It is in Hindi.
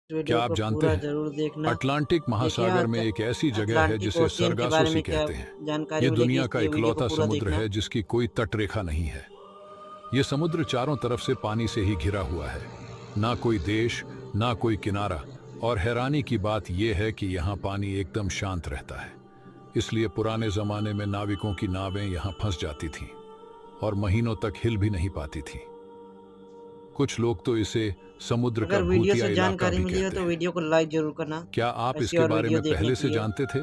वीडियो क्या आप को जानते पूरा हैं ज़रूर देखना। अटलांटिक देखिए महासागर में एक ऐसी जगह है अटलांटिक जिसे ओशियन के बारे सरगासोसी में क्या कहते हैं। जानकारी ये मिलेगी, दुनिया का इसलिए वीडियो को इकलौता पूरा समुद्र देखना। है जिसकी कोई तटरेखा नहीं है। ये समुद्र चारों तरफ से पानी से ही घिरा हुआ है। ना कोई देश, ना कोई किनारा। और हैरानी की बात यह है कि यहाँ पानी एकदम शांत रहता है। इसलिए पुराने जमाने में नाविकों की नावें यहाँ फंस जाती थीं और महीनों तक हिल भी नहीं पाती थीं। कुछ लोग तो इसे समुद्र का अगर वीडियो भूतिया से इलाका जानकारी भी मिली हो कहते तो हैं। वीडियो को लाइक ज़रूर करना। क्या आप ऐसी इसके और बारे वीडियो में देखने पहले के से लिए। जानते थे?